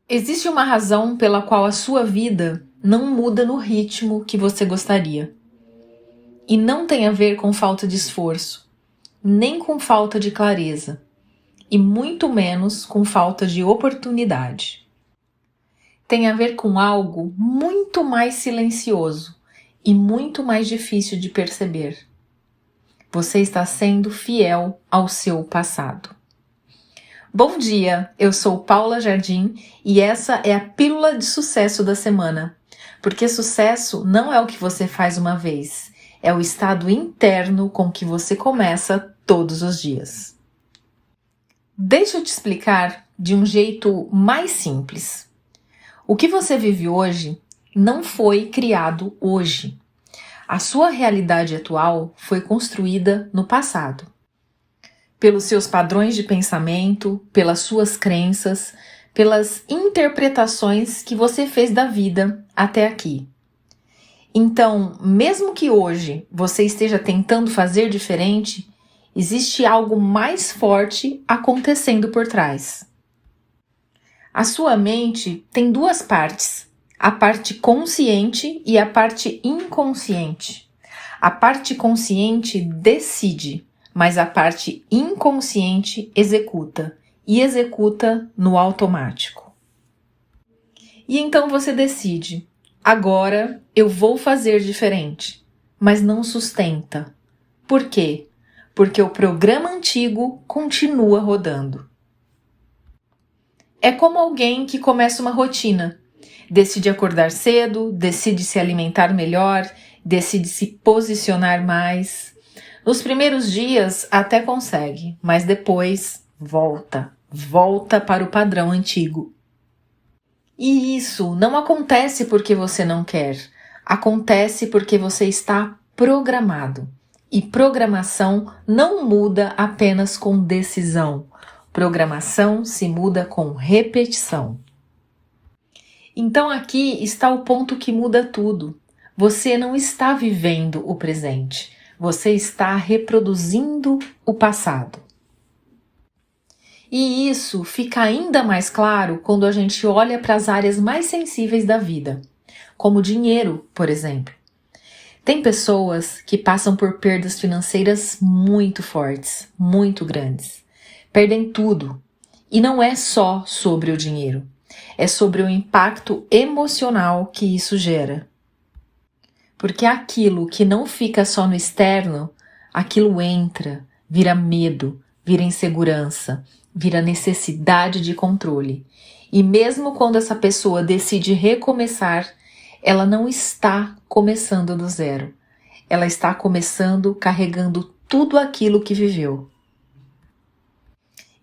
Existe uma razão pela qual a sua vida não muda no ritmo que você gostaria. E não tem a ver com falta de esforço, nem com falta de clareza, e muito menos com falta de oportunidade. Tem a ver com algo muito mais silencioso e muito mais difícil de perceber. Você está sendo fiel ao seu passado. Bom dia, eu sou Paula Jardim e essa é a Pílula de Sucesso da semana. Porque sucesso não é o que você faz uma vez, é o estado interno com que você começa todos os dias. Deixa eu te explicar de um jeito mais simples. O que você vive hoje não foi criado hoje. A sua realidade atual foi construída no passado. Pelos seus padrões de pensamento, pelas suas crenças, pelas interpretações que você fez da vida até aqui. Então, mesmo que hoje você esteja tentando fazer diferente, existe algo mais forte acontecendo por trás. A sua mente tem duas partes, a parte consciente e a parte inconsciente. A parte consciente decide, mas a parte inconsciente executa, e executa no automático. E então você decide, agora eu vou fazer diferente, mas não sustenta. Por quê? Porque o programa antigo continua rodando. É como alguém que começa uma rotina, decide acordar cedo, decide se alimentar melhor, decide se posicionar mais. Nos primeiros dias até consegue, mas depois volta para o padrão antigo. E isso não acontece porque você não quer, acontece porque você está programado. E programação não muda apenas com decisão. Programação se muda com repetição. Então aqui está o ponto que muda tudo. Você não está vivendo o presente. Você está reproduzindo o passado. E isso fica ainda mais claro quando a gente olha para as áreas mais sensíveis da vida, como dinheiro, por exemplo. Tem pessoas que passam por perdas financeiras muito fortes, muito grandes. Perdem tudo. E não é só sobre o dinheiro, é sobre o impacto emocional que isso gera. Porque aquilo que não fica só no externo, aquilo entra, vira medo, vira insegurança, vira necessidade de controle. E mesmo quando essa pessoa decide recomeçar, ela não está começando do zero. Ela está começando carregando tudo aquilo que viveu.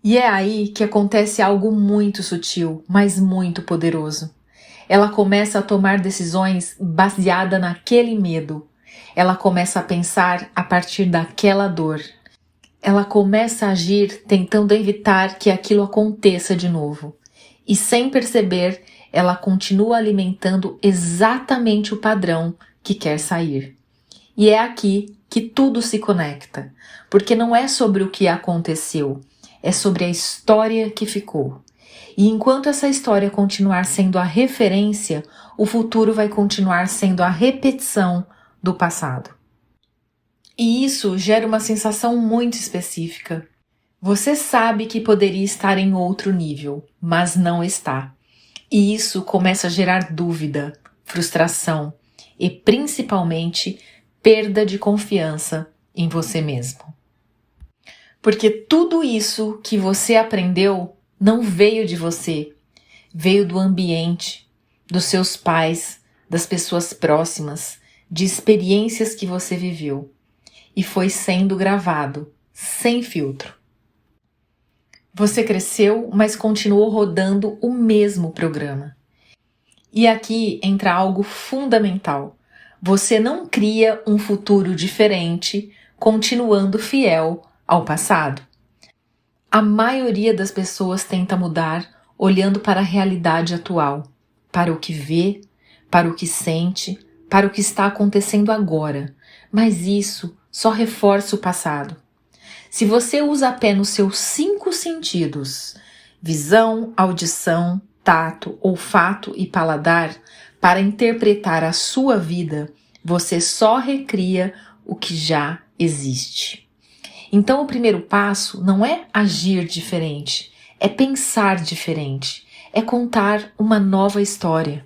E é aí que acontece algo muito sutil, mas muito poderoso. Ela começa a tomar decisões baseada naquele medo. Ela começa a pensar a partir daquela dor. Ela começa a agir tentando evitar que aquilo aconteça de novo. E sem perceber, ela continua alimentando exatamente o padrão que quer sair. E é aqui que tudo se conecta, porque não é sobre o que aconteceu, é sobre a história que ficou. E enquanto essa história continuar sendo a referência, o futuro vai continuar sendo a repetição do passado. E isso gera uma sensação muito específica. Você sabe que poderia estar em outro nível, mas não está. E isso começa a gerar dúvida, frustração e, principalmente, perda de confiança em você mesmo. Porque tudo isso que você aprendeu não veio de você, veio do ambiente, dos seus pais, das pessoas próximas, de experiências que você viveu. E foi sendo gravado, sem filtro. Você cresceu, mas continuou rodando o mesmo programa. E aqui entra algo fundamental. Você não cria um futuro diferente, continuando fiel ao passado. A maioria das pessoas tenta mudar olhando para a realidade atual, para o que vê, para o que sente, para o que está acontecendo agora. Mas isso só reforça o passado. Se você usa apenas os seus 5 sentidos, visão, audição, tato, olfato e paladar para interpretar a sua vida, você só recria o que já existe. Então o primeiro passo não é agir diferente, é pensar diferente, é contar uma nova história.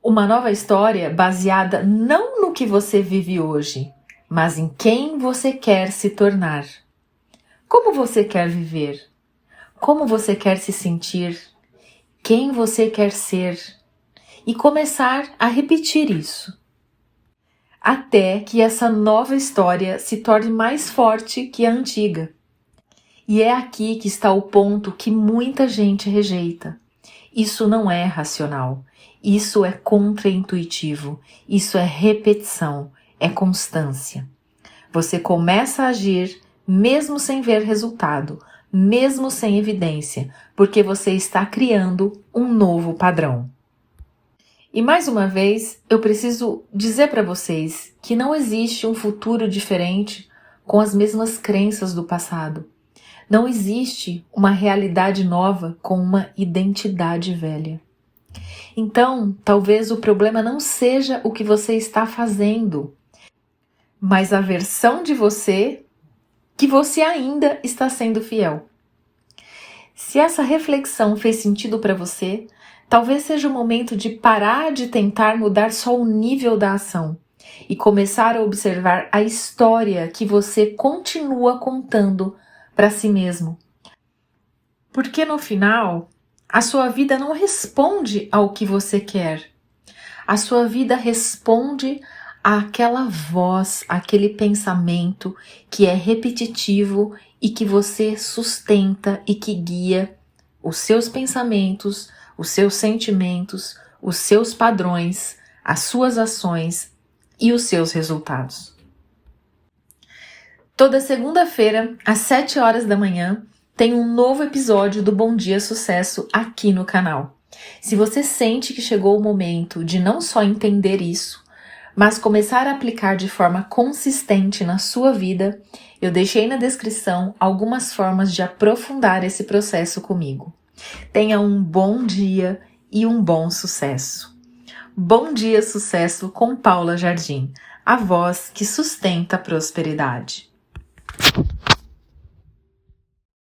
Uma nova história baseada não no que você vive hoje, mas em quem você quer se tornar. Como você quer viver? Como você quer se sentir? Quem você quer ser? E começar a repetir isso, até que essa nova história se torne mais forte que a antiga. E é aqui que está o ponto que muita gente rejeita. Isso não é racional, isso é contraintuitivo, isso é repetição, é constância. Você começa a agir mesmo sem ver resultado, mesmo sem evidência, porque você está criando um novo padrão. E mais uma vez, eu preciso dizer para vocês que não existe um futuro diferente com as mesmas crenças do passado. Não existe uma realidade nova com uma identidade velha. Então, talvez o problema não seja o que você está fazendo, mas a versão de você que você ainda está sendo fiel. Se essa reflexão fez sentido para você, talvez seja o momento de parar de tentar mudar só o nível da ação e começar a observar a história que você continua contando para si mesmo. Porque no final, a sua vida não responde ao que você quer. A sua vida responde àquela voz, àquele pensamento que é repetitivo e que você sustenta e que guia os seus pensamentos, os seus sentimentos, os seus padrões, as suas ações e os seus resultados. Toda segunda-feira, às 7 horas da manhã, tem um novo episódio do Bom Dia Sucesso aqui no canal. Se você sente que chegou o momento de não só entender isso, mas começar a aplicar de forma consistente na sua vida, eu deixei na descrição algumas formas de aprofundar esse processo comigo. Tenha um bom dia e um bom sucesso. Bom Dia Sucesso com Paula Jardim, a voz que sustenta a prosperidade.